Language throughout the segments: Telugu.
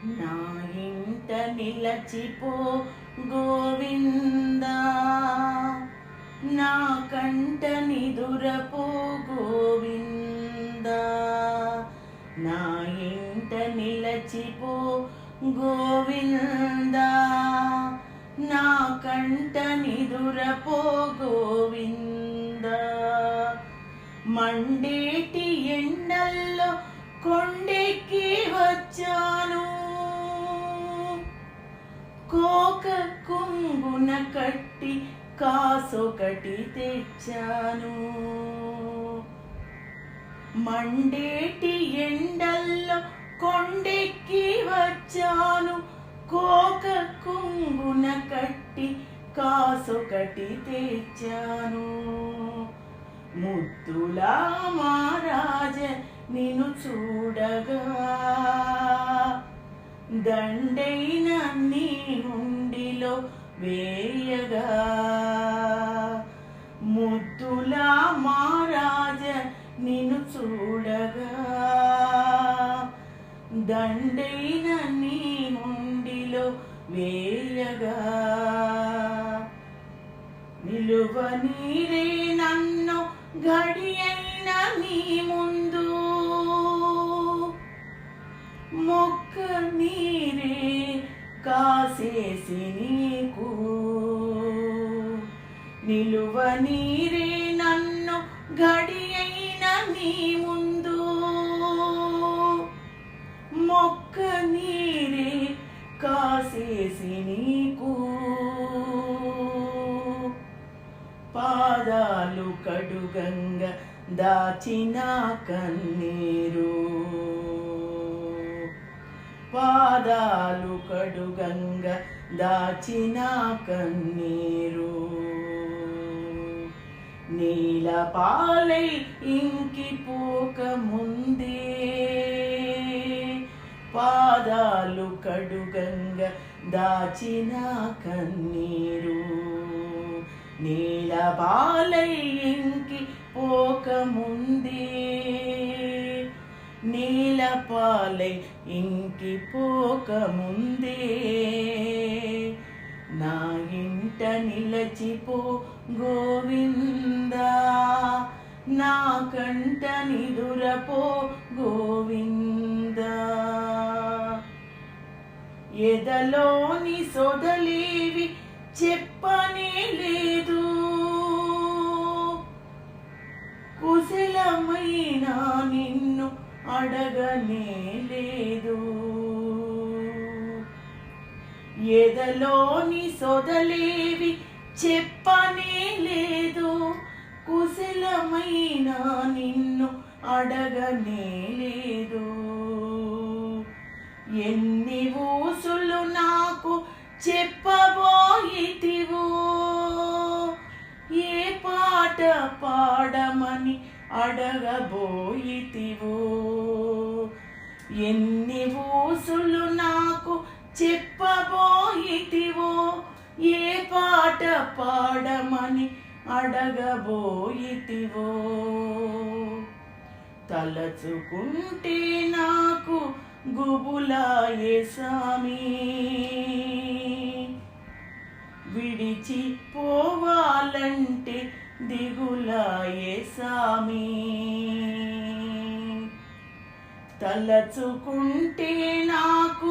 నా ఇంట నిలచిపో గోవిందా, నా కంట నిదురపో గోవిందా, నా ఇంట నిలచిపో గోవిందా, నా కంట నిదురపో గోవిందా. మండేటి ఎండల్లో కొండెక్కి వచ్చాను, కోక కుంగున కట్టి కాసొకటి తెచ్చాను. మండేటి ఎండల్లో కొండెక్కి వచ్చాను, కోక కుంగున కట్టి కాసొకటి తెచ్చాను. ముద్దులా మహారాజ నిన్ను చూడగా, దండైన నీ హుండిలో వేయగా. ముద్దులా మహారాజ నిన్ను చూడగా, దండైన నీ హుండిలో వేయగా. నిలువ నీరే నన్ను గడియైన నీ ముందు, మొక్క నీరే కాసేసి నీకు. నిలువ నీరే నన్ను గడియైన నీ ముందు, మొక్క నీరే కాసేసి నీకు. పాదాలు కడుగంగ దాచిన కన్నీరు, పాదాలు కడుగంగ దాచిన కన్నీరు. నీల పాలై ఇంకిపోక ముందే, పాదాలు కడుగంగ దాచిన కన్నీరు. నీల పాలై ఇంకిపోక ముందే, నీల పాలై ఇంకిపోక ముందే. నా ఇంట నిలచిపో గోవిందా, నా కంట నిదురపో గోవిందా. ఎదలోని సొదలేవి చెప్పనే లేదు, కుశలమైన నిన్ను అడగనే లేదు. ఎదలోని సొదలేవి చెప్పనే లేదు, కుశలమైన నిన్ను అడగనే లేదు. ఎన్ని ఊసులు నాకు చెప్పబోయితివో, ఏ పాట పాడమని అడగబోయితివో. ఎన్ని ఊసులు నాకు చెప్పబోయితివో, ఏ పాట పాడమని అడగబోయితివో. తలచుకుంటే నాకు గుబులాయే సామి, విడిచి పోవాలంటే దిగులాయే సామి. తలచుకుంటే నాకు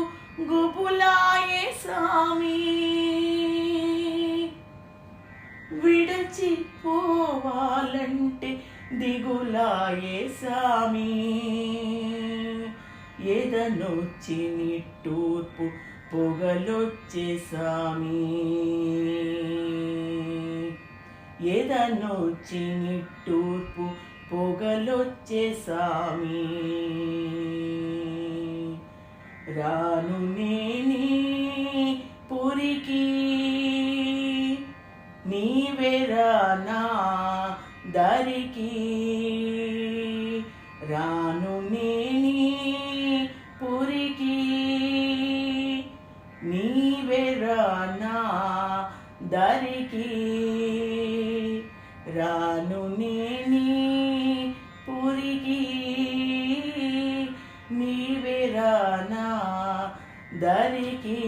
గుబులాయే సామి, విడిచి పోవాలంటే దిగులాయే సామి. ఎదనొచ్చి నిట్టూర్పు పొగలొచ్చే సామి, ఎదనొచ్చి నిట్టూర్పు పొగలొచ్చే సామి. రాను నేనీ పురికి, నీవే రానా దరికి. రాను నేనీ పురికి, నీవే రానా దరికి. రాను నేనీ పురికి, నీవే రానా దరికి